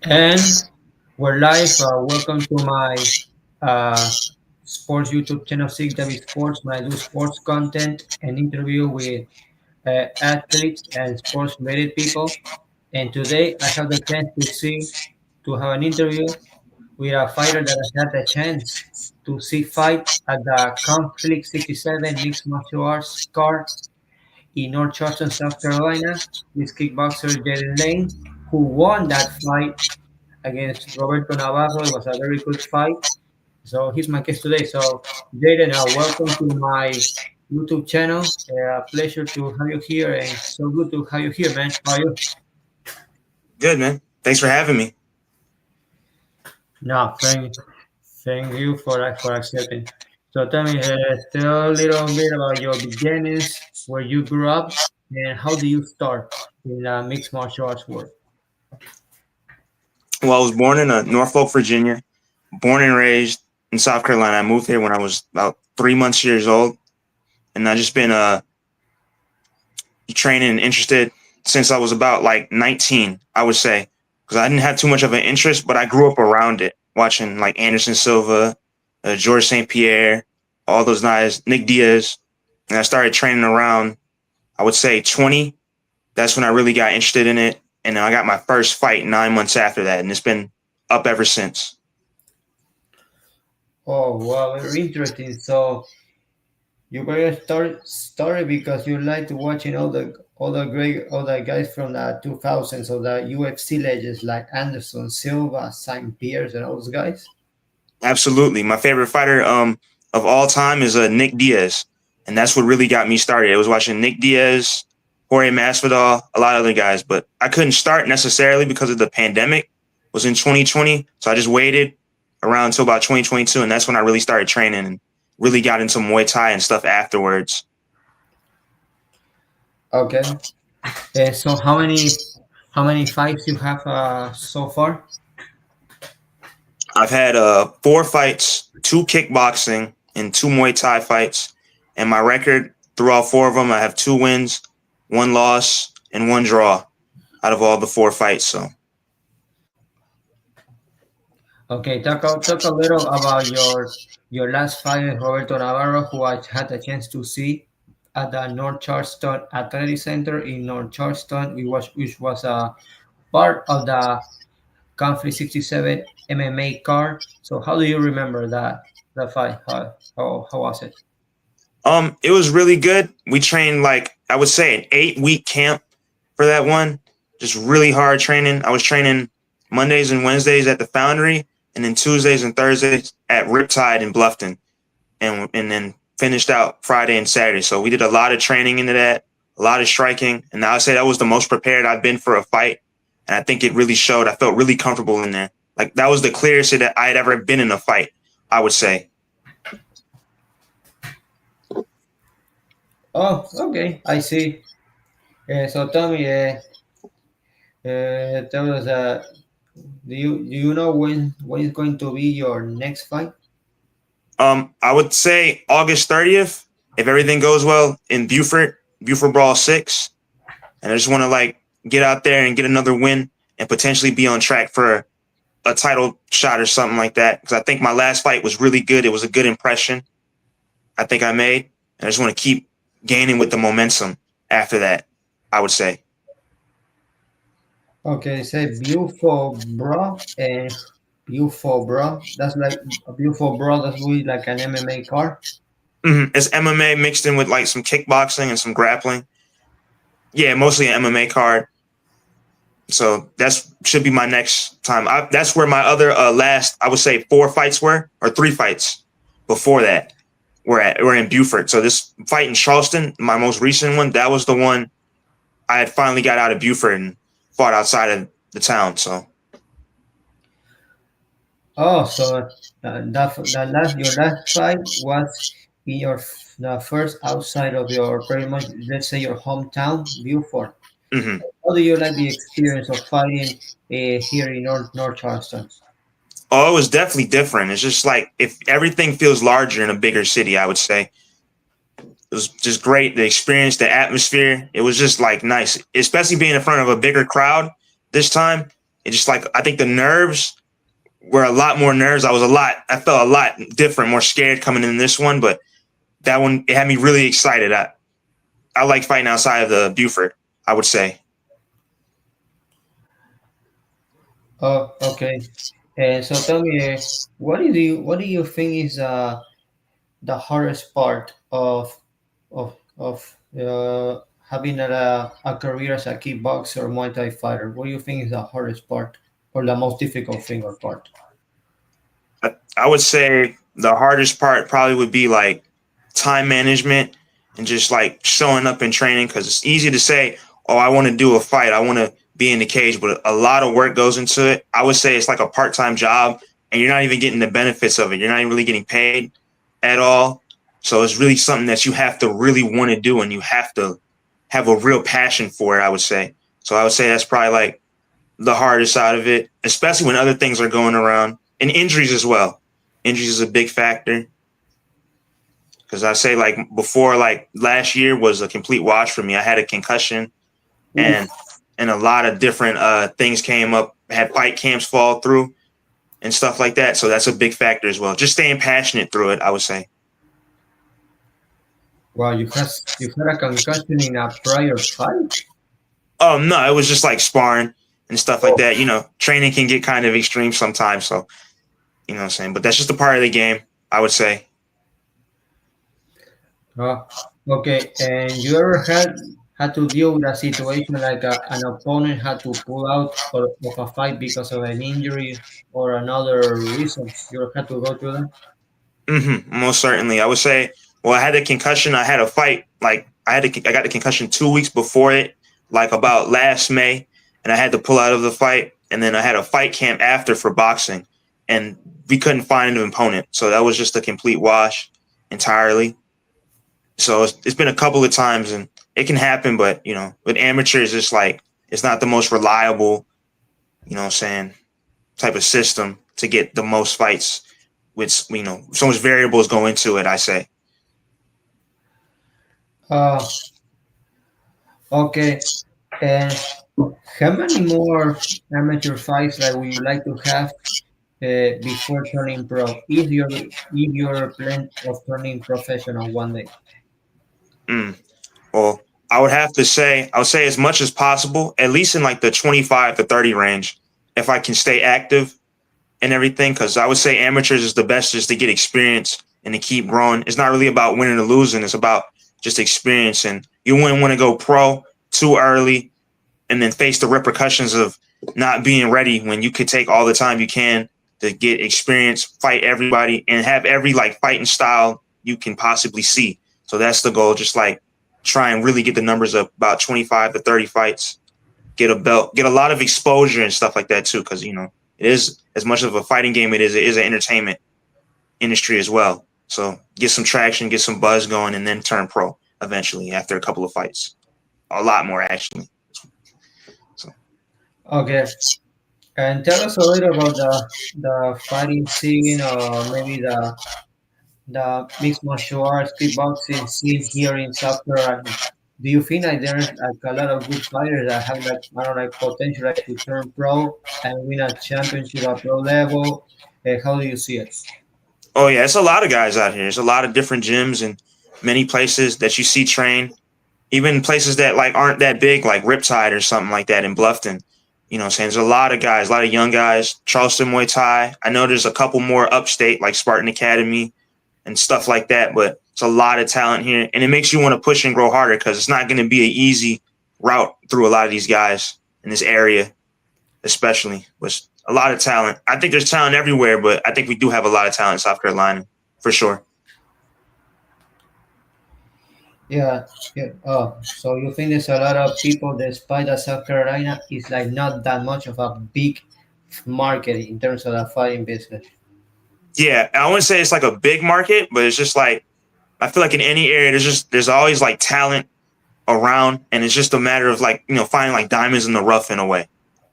And we're live. Welcome to my uh, sports YouTube channel, 6W Sports, where I do sports content and interview with athletes and sports related people. And today I have the chance to have an interview with a fighter that I had the chance to see fight at the Conflict 67 Mixed Martial Arts card in North Charleston, South Carolina. This kickboxer, Jayden Lane, who won that fight against Roberto Navarro. It was a very good fight. So he's my guest today. So Jaden, welcome to my YouTube channel. Pleasure to have you here, and so good to have you here, man. How are you? Good, man. Thanks for having me. No, thank you for accepting. So tell me, tell a little bit about your beginnings, where you grew up, and how do you start in mixed martial arts world? Well, I was born in Norfolk, Virginia, born and raised in South Carolina. I moved here when I was about 3 months years old, and I just been training and interested since I was about like 19, I would say, because I didn't have too much of an interest, but I grew up around it, watching like Anderson Silva, George St. Pierre, all those guys, Nick Diaz, and I started training around, I would say 20. That's when I really got interested in it. And then I got my first fight 9 months after that, and it's been up ever since. Oh, wow, very interesting. So you got your story because you like to watching all the guys from the 2000s, so the UFC legends like Anderson Silva, Saint Pierce, and all those guys. Absolutely. My favorite fighter of all time is Nick Diaz. And that's what really got me started. I was watching Nick Diaz, Jorge Masvidal, a lot of other guys, but I couldn't start necessarily because of the pandemic. It was in 2020. So I just waited around until about 2022. And that's when I really started training and really got into Muay Thai and stuff afterwards. Okay. So how many fights you have so far? I've had 4 fights, 2 kickboxing, and 2 Muay Thai fights. And my record through all 4 of them, I have 2 wins, 1 loss, and 1 draw out of all the 4 fights. So Okay, talk a little about your last fight with Roberto Navarro, who I had a chance to see at the North Charleston Athletic Center in North Charleston, which was a part of the Conflict 67 MMA card. So how do you remember that fight? How was it? it was really good. We trained like I would say an 8 week camp for that one. Just really hard training. I was training Mondays and Wednesdays at the Foundry, and then Tuesdays and Thursdays at Riptide in Bluffton, and then finished out Friday and Saturday. So we did a lot of training into that, a lot of striking, and I would say that was the most prepared I've been for a fight. And I think it really showed. I felt really comfortable in there. Like that was the clearest that I had ever been in a fight, I would say. Oh, okay, I see. So tell me, tell us, do you know when is going to be your next fight? I would say August 30th, if everything goes well in Buford Brawl 6. And I just want to like get out there and get another win and potentially be on track for a title shot or something like that. Because I think my last fight was really good. It was a good impression I think I made. And I just want to keep gaining with the momentum after that, I would say. Okay, say beautiful bro and beautiful bro. That's like a beautiful bro. That's really like an MMA card. It's MMA mixed in with like some kickboxing and some grappling. Yeah, mostly an MMA card. So that's should be my next time. That's where my other last, I would say, 4 fights were, or 3 fights before that were in Buford. So this fight in Charleston, my most recent one, that was the one I had finally got out of Buford and fought outside of the town. So Oh, so that last your last fight was in the first outside of your pretty much, let's say, your hometown, Beaufort. mhm. How do you like the experience of fighting here in North Charleston? Oh, it was definitely different. It's just like if everything feels larger in a bigger city, I would say. It was just great. The experience, the atmosphere, it was just like nice, especially being in front of a bigger crowd this time. It just like I think the nerves were a lot more nerves. I felt a lot different, more scared coming in this one, but that one it had me really excited. I like fighting outside of the Buford, I would say. Oh, okay. And so tell me, what do you think is the hardest part of having a career as a kickboxer or Muay Thai fighter? What do you think is the hardest part or the most difficult thing or part? I would say the hardest part probably would be like time management and just like showing up and training because it's easy to say, oh, I want to do a fight. I want to be in the cage, but a lot of work goes into it. I would say it's like a part-time job and you're not even getting the benefits of it. You're not even really getting paid at all. So it's really something that you have to really want to do and you have to have a real passion for it, I would say. So I would say that's probably like the hardest side of it, especially when other things are going around and injuries as well. Injuries is a big factor because I say like before, like last year was a complete wash for me. I had a concussion and Oof. a lot of different things came up. I had fight camps fall through and stuff like that. So that's a big factor as well. Just staying passionate through it, I would say. Wow, you had a concussion in a prior fight? Oh no, it was just like sparring and stuff like Oh, that. Training can get kind of extreme sometimes. So what I'm saying, but that's just a part of the game, I would say. oh, okay. And you ever had to deal with a situation like an opponent had to pull out of a fight because of an injury or another reason? You ever had to go through that? Most certainly, I would say. Well, I had a concussion. I had a fight. Like I got the concussion 2 weeks before it, like about last May, and I had to pull out of the fight. And then I had a fight camp after for boxing, and we couldn't find an opponent. So that was just a complete wash entirely. So it's been a couple of times, and it can happen. But with amateurs, it's like it's not the most reliable, saying type of system to get the most fights with so much variables go into it. I say. Uh, okay. And how many more amateur fights like would you like to have before turning pro? If you're plan of turning professional one day. Mm. Well, I would say as much as possible, at least in like the 25 to 30 range, if I can stay active and everything. Because I would say amateurs is the best just to get experience and to keep growing. It's not really about winning or losing. It's about just experience. And you wouldn't want to go pro too early and then face the repercussions of not being ready when you could take all the time you can to get experience, fight everybody, and have every like fighting style you can possibly see. So that's the goal. Just like try and really get the numbers up about 25 to 30 fights, get a belt, get a lot of exposure and stuff like that too. Because it is as much of a fighting game. It is an entertainment industry as well. So get some traction, get some buzz going, and then turn pro eventually after a couple of fights. A lot more actually. So Okay. And tell us a little about the fighting scene or maybe the mixed martial arts kickboxing scene here in South Carolina. Do you think like there's like a lot of good fighters that have like I don't know like potential like to turn pro and win a championship at pro level? How do you see it? oh yeah, it's a lot of guys out here. There's a lot of different gyms and many places that you see train. Even places that like aren't that big, like Riptide or something like that in Bluffton. What I'm saying? There's a lot of guys, a lot of young guys. Charleston Muay Thai. I know there's a couple more upstate, like Spartan Academy and stuff like that, but it's a lot of talent here. And it makes you want to push and grow harder because it's not going to be an easy route through a lot of these guys in this area, especially with a lot of talent. I think there's talent everywhere, but I think we do have a lot of talent in South Carolina for sure. Yeah, yeah. Oh, so you think there's a lot of people despite that South Carolina is like not that much of a big market in terms of the fighting business. Yeah, I wouldn't say it's like a big market, but it's just like I feel like in any area, there's always like talent around, and it's just a matter of like finding like diamonds in the rough in a way.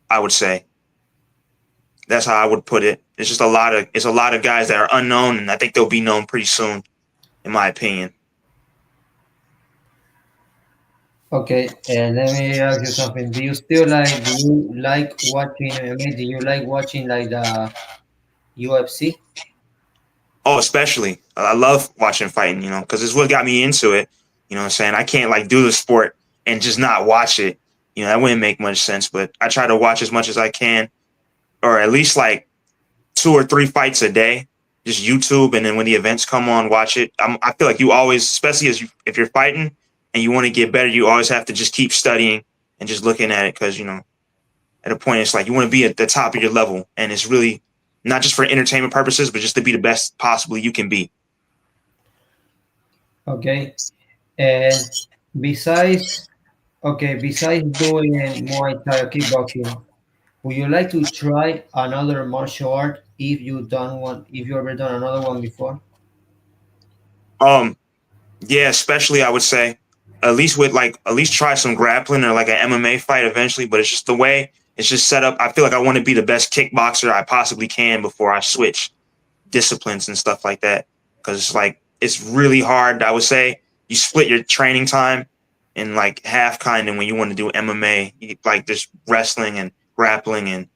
I would say that's how I would put it. It's a lot of guys that are unknown, and I think they'll be known pretty soon, in my opinion. Okay, and let me ask you something. Do you like watching MMA? Do you like watching like the UFC? Oh, especially. I love watching fighting, because it's what got me into it. You know what I'm saying? I can't like do the sport and just not watch it. That wouldn't make much sense, but I try to watch as much as I can, or at least like two or three fights a day, just YouTube. And then when the events come on, watch it. I feel like you always, especially if you're fighting and you want to get better, you always have to just keep studying and just looking at it. Cause at a point, it's like you want to be at the top of your level. And it's really not just for entertainment purposes, but just to be the best possibly you can be. Okay, and besides, besides doing Muay Thai or kickboxing, would you like to try another martial art if you ever done another one before? Um, yeah, especially I would say at least try some grappling or like an MMA fight eventually. But it's just the way it's just set up. I feel like I want to be the best kickboxer I possibly can before I switch disciplines and stuff like that. Because it's really hard. I would say you split your training time in like half kind, and when you want to do MMA, like there's wrestling and grappling and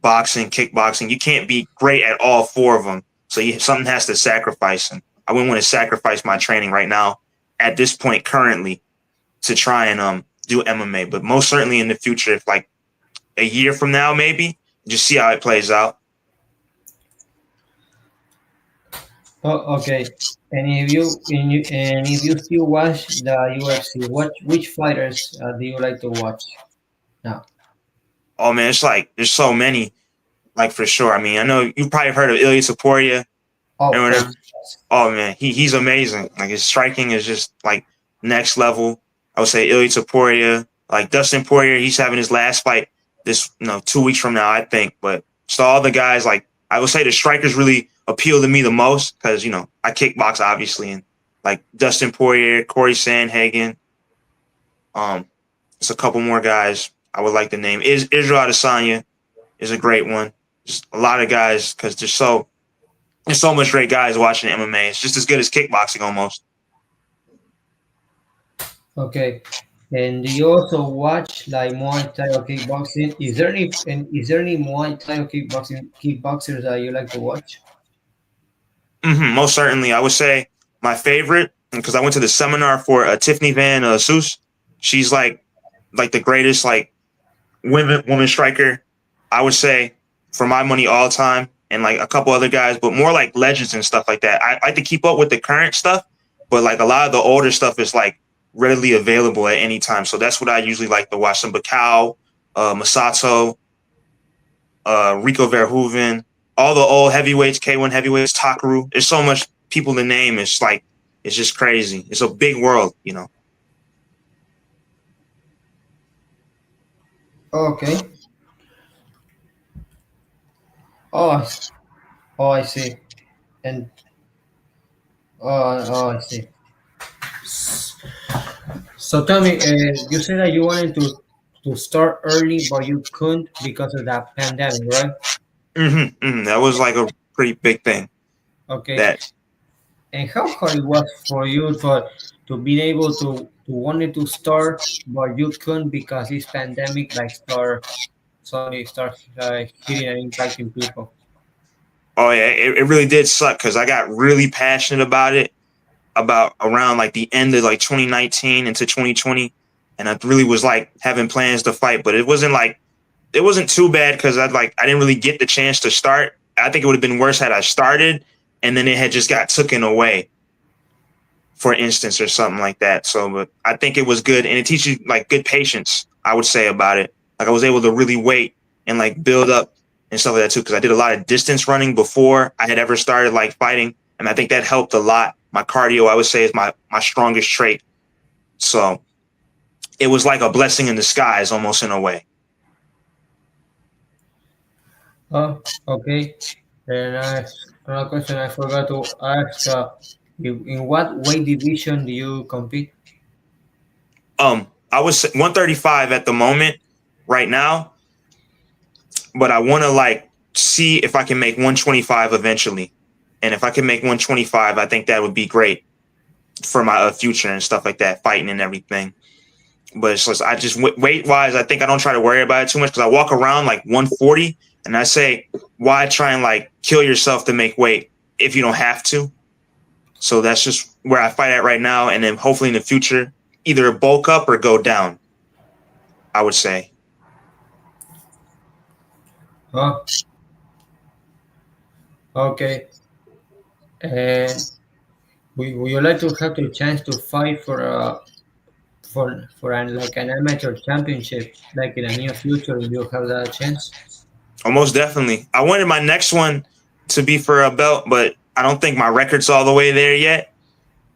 boxing, kickboxing. You can't be great at all four of them. So something has to sacrifice. And I wouldn't want to sacrifice my training right now at this point currently to try and do MMA. But most certainly in the future, if like a year from now, maybe just see how it plays out. Oh, okay. And if you still watch the UFC, which fighters do you like to watch now? Oh man, it's like there's so many, like for sure. I mean, I know you probably heard of Ilya Taporia Oh, or of whatever. course. Yes. Oh man, he's amazing. Like his striking is just like next level. I would say Ilya Taporia, like Dustin Poirier, he's having his last fight this 2 weeks from now, I think. But so all the guys, like I would say the strikers really appeal to me the most because I kickbox obviously, and like Dustin Poirier, Corey Sandhagen, um, it's a couple more guys I would like to name. Is Israel Adesanya is a great one. Just a lot of guys because there's so much great guys watching MMA. It's just as good as kickboxing almost. Okay. And do you also watch like Muay Thai or kickboxing? Is there any Muay Thai or kickboxers that you like to watch? Most certainly, I would say my favorite because I went to the seminar for Tiffany Van Soos. She's like the greatest like woman striker. I would say for my money all time, and like a couple other guys, but more like legends and stuff like that. I like to keep up with the current stuff, but like a lot of the older stuff is like readily available at any time. So that's what I usually like to watch. Some Bacau, Masato, Rico Verhoeven, all the old heavyweights, K1 heavyweights, Takaru. There's so much people to name. It's just crazy. It's a big world. Okay. Oh, oh, I see. And I see. So tell me, you said that you wanted to start early, but you couldn't because of that pandemic, right? That was like a pretty big thing. Okay. That And how hard it was for you to be able to wanted to start, but you couldn't because this pandemic like suddenly start hitting and impacting people. oh yeah, it really did suck because I got really passionate about it about around like the end of like 2019 into 2020, and I really was like having plans to fight, but it wasn't too bad because I didn't really get the chance to start. I think it would have been worse had I started and then it had just got taken away, for instance, or something like that. So, but I think it was good, and it teaches you like good patience. I would say about it. Like I was able to really wait and like build up and stuff like that too, because I did a lot of distance running before I had ever started like fighting, and I think that helped a lot. My cardio, I would say, is my strongest trait. So it was like a blessing in disguise, almost in a way. Oh, okay. And another question I forgot to ask: in what weight division do you compete? I was 135 at the moment, right now, but I want to like see if I can make 125 eventually. And if I can make 125, I think that would be great for my future and stuff like that, fighting and everything. But it's just, I just weight wise, I think I don't try to worry about it too much because I walk around like 140, and I say, why try and like kill yourself to make weight if you don't have to? So that's just where I fight at right now, and then hopefully in the future, either bulk up or go down, I would say. Oh, okay. And would you like to have the chance to fight for an like an amateur championship, like in the near future? If you have that chance? Almost definitely. I wanted my next one to be for a belt, but I don't think my record's all the way there yet.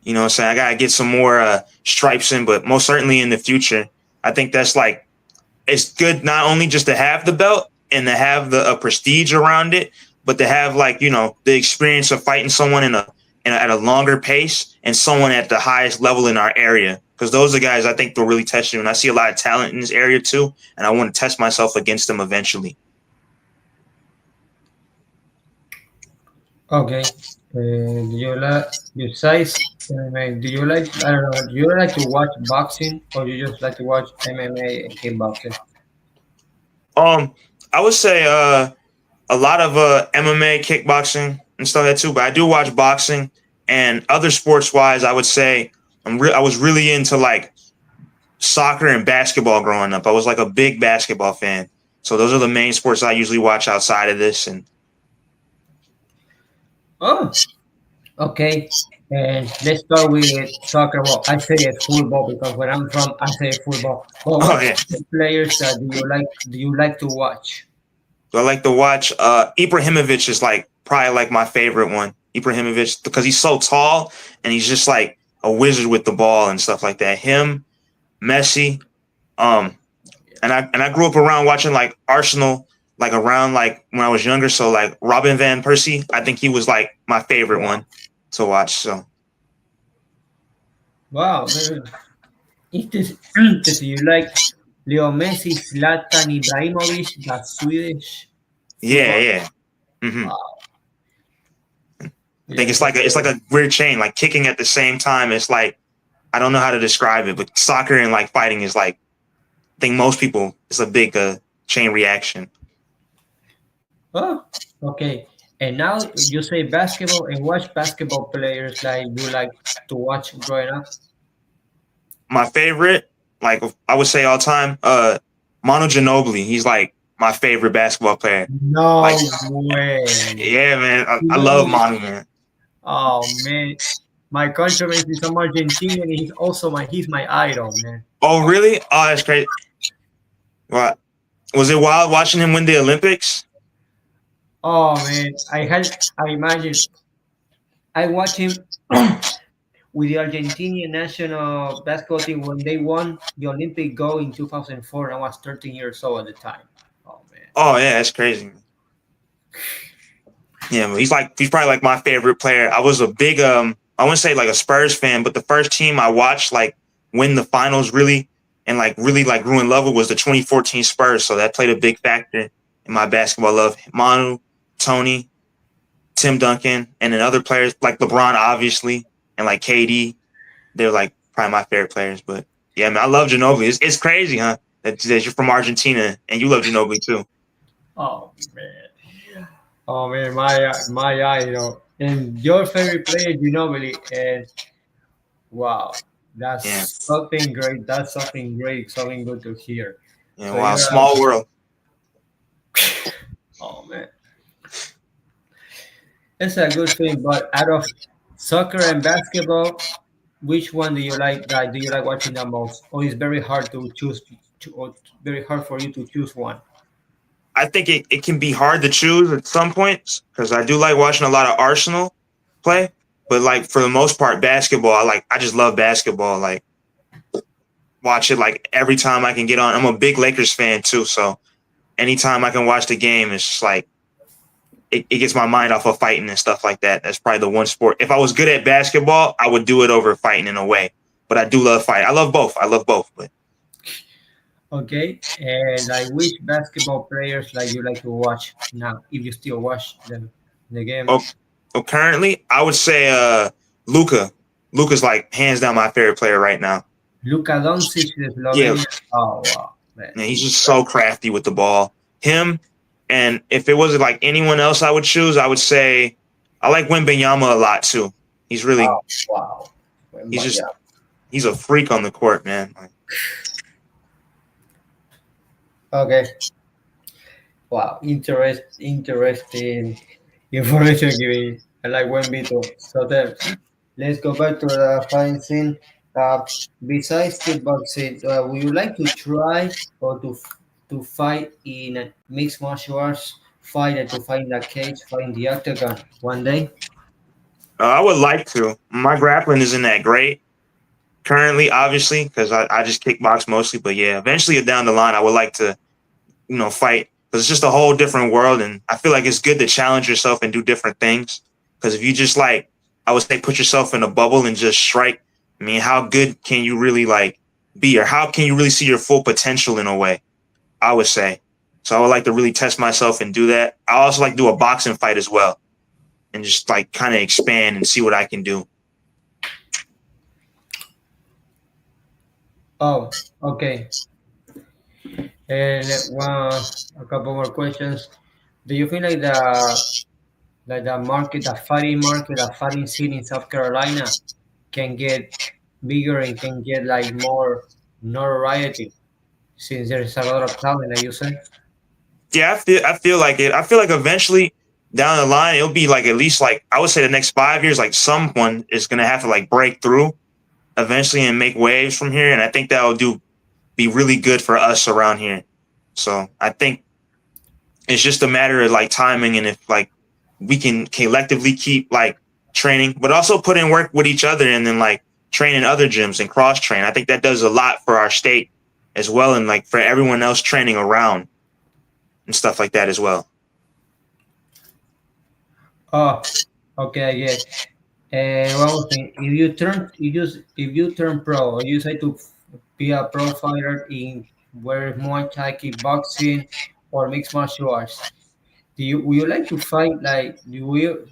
You know what I'm saying? I got to get some more stripes in, but most certainly in the future. I think that's like, it's good not only just to have the belt and to have the prestige around it, but to have like, you know, the experience of fighting someone at a longer pace and someone at the highest level in our area. Because those are guys I think they'll really test you. And I see a lot of talent in this area too. And I want to test myself against them eventually. Okay. Do you like besides MMA? Do you like I don't know? Do you like to watch boxing or you just like to watch MMA and kickboxing? Um, I would say a lot of MMA, kickboxing, and stuff like that too. But I do watch boxing and other sports wise. I would say I was really into like soccer and basketball growing up. I was like a big basketball fan. So those are the main sports I usually watch outside of this. And Oh, okay. And let's start with soccer. Well, I say it football because where I'm from, I say football. Well, oh what yeah, players do you like? Do you like to watch? so I like to watch. Ibrahimovic is like probably like my favorite one. Ibrahimovic because he's so tall and he's just like a wizard with the ball and stuff like that. Him, Messi, um, and I grew up around watching like Arsenal, like around like when I was younger. So like Robin van Persie, I think he was like my favorite one to watch. So Wow, very interesting. You like Leo Messi, Zlatan Ibrahimovic, the Swedish yeah, football? yeah. Hmm. Wow. I think Yeah, it's like a weird chain, like kicking at the same time. It's like I don't know how to describe it, but soccer and like fighting is like I think most people it's a big chain reaction. oh, okay. And now you say basketball and watch basketball players like you like to watch growing up. My favorite, like I would say all time, Manu Ginobili. He's like my favorite basketball player. Like, No way. yeah, man, I love Really? Manu, man. Oh man. My countryman is from Argentina and he's my idol, man. Oh, really? Oh, that's crazy. What was it wild watching him win the Olympics? Oh man. I imagine I watched him with the Argentinian national basketball team when they won the Olympic gold in 2004. I was 13 years old at the time. Oh man. Oh yeah, that's crazy. Yeah, but he's probably like my favorite player. I was a big I wouldn't say like a Spurs fan, but the first team I watched like win the finals really and like really like grew in love with was the 2014 Spurs. So that played a big factor in my basketball love. Manu, Tony, Tim Duncan, and then other players like LeBron, obviously, and like KD. They're like probably my favorite players. But yeah, man, I love Ginobili. It's crazy, huh? That you're from Argentina and you love Ginobili too. Oh man. Oh man, my idol. And your favorite player, Ginobili, and wow, Yeah, that's something great. That's something great, something good to hear. yeah. So Wow, you're small world. oh man, it's a good thing. But out of soccer and basketball, which one do you like? Guy, do you like watching the most? Or it's very hard to choose, or very hard for you to choose one? I think it can be hard to choose at some points because I do like watching a lot of Arsenal play, but like for the most part, basketball. I just love basketball. Like watch it like every time I can get on. I'm a big Lakers fan too, so anytime I can watch the game, it's just like it gets my mind off of fighting and stuff like that. That's probably the one sport. If I was good at basketball, I would do it over fighting in a way. But I do love fighting. I love both. I love both. But Okay, and like which basketball players like you like to watch now, if you still watch them the game? oh, currently, I would say Luca. Luca's like hands down my favorite player right now. Luka Doncic, the Yeah, Slovenian. Oh wow, man. man, he's just so crafty with the ball. Him, and if it wasn't like anyone else I would choose, I would say I like Wembanyama a lot too. He's really Oh wow. he's But yeah. just he's a freak on the court, man. Like, Okay. Wow. Interesting information giving. I like Wembito. So then, let's go back to the fighting scene. Uh, Besides kickboxing, would you like to try or to fight in a mixed martial arts, fight and to fight in the cage, fight in the octagon one day? I would like to. My grappling isn't that great currently, obviously, because I just kickbox mostly. But yeah, eventually down the line, I would like to fight because it's just a whole different world, and I feel like it's good to challenge yourself and do different things. Because if you just like, I would say, put yourself in a bubble and just strike. I mean, how good can you really like be, or how can you really see your full potential in a way? I would say. So I would like to really test myself and do that. I also like to do a boxing fight as well, and just like kind of expand and see what I can do. Oh, okay. And a couple more questions. Do you feel like the market, the fighting scene in South Carolina can get bigger and can get like more notoriety since there's a lot of talent, like you say? Yeah, I feel like it. I feel like eventually down the line it'll be like at least like I would say the next 5 years, like someone is gonna have to like break through eventually and make waves from here, and I think that'll do be really good for us around here. So I think it's just a matter of like timing and if like we can collectively keep like training, but also put in work with each other and then like train in other gyms and cross train. I think that does a lot for our state as well, and like for everyone else training around and stuff like that as well. Oh, okay, I get. And one more thing, if you turn pro, or you say to be a pro fighter in where Muay Thai, kickboxing, or mixed martial arts, would you like to fight like would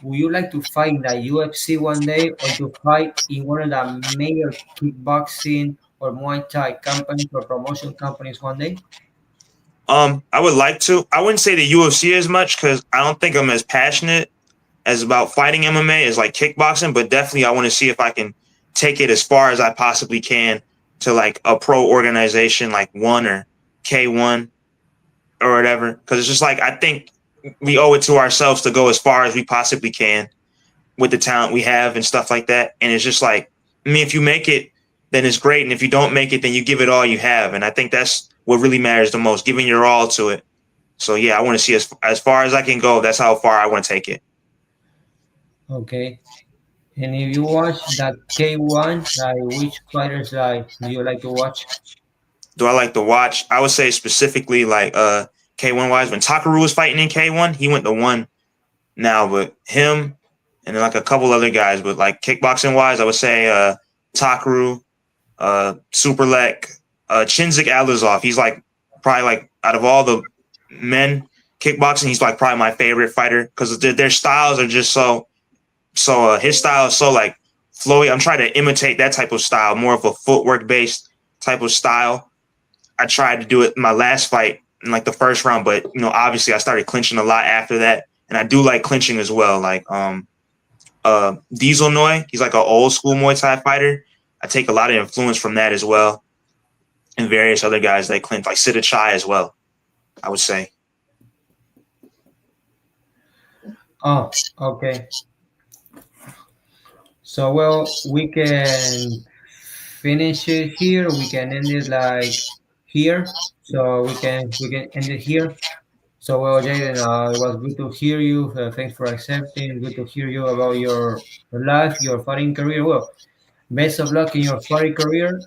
you like to fight in the UFC one day or to fight in one of the major kickboxing or Muay Thai companies or promotion companies one day? I would like to. I wouldn't say the UFC as much because I don't think I'm as passionate as about fighting MMA as like kickboxing, but definitely I want to see if I can take it as far as I possibly can to like a pro organization like One or K1 or whatever. Because it's just like I think we owe it to ourselves to go as far as we possibly can with the talent we have and stuff like that. And it's just like, I mean, if you make it, then it's great, and if you don't make it, then you give it all you have. And I think that's what really matters the most, giving your all to it. So yeah, I want to see as far as I can go. That's how far I want to take it. Okay. And if you watch that K1, like which fighters like do you like to watch? Do I like to watch? I would say specifically like K1 wise, when Takaru was fighting in K1, he went to one now, but him and then like a couple other guys, but like kickboxing wise, I would say Takaru, Superlek, Chinzik Alazov. He's like probably like out of all the men kickboxing, he's like probably my favorite fighter because their styles are just so his style is so like flowy. I'm trying to imitate that type of style, more of a footwork based type of style. I tried to do it in my last fight in like the first round, but obviously I started clinching a lot after that, and I do like clinching as well. Like Diesel Noy, he's like an old school Muay Thai fighter. I take a lot of influence from that as well, and various other guys that clinch, like Sita Chai as well. I would say. Oh, okay. So well, we can finish it here. We can end it like here. So we can end it here. So well, Jaden, it was good to hear you. Thanks for accepting. Good to hear you about your life, your fighting career. Well, best of luck in your fighting career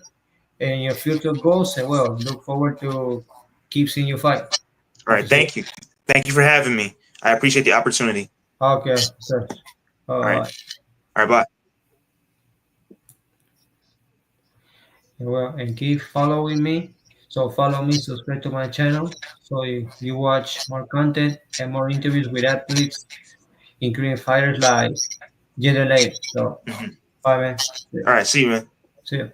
and your future goals. And well, look forward to keep seeing you fight. All right, Appreciate it. thank you for having me. I appreciate the opportunity. Okay, sure. All right, Bye. all right, bye. Well, and keep following me. So follow me, subscribe to my channel, so you watch more content and more interviews with athletes, including fighters like Jayden Lane. So Mhm. bye, man. All right, see you, man. See you.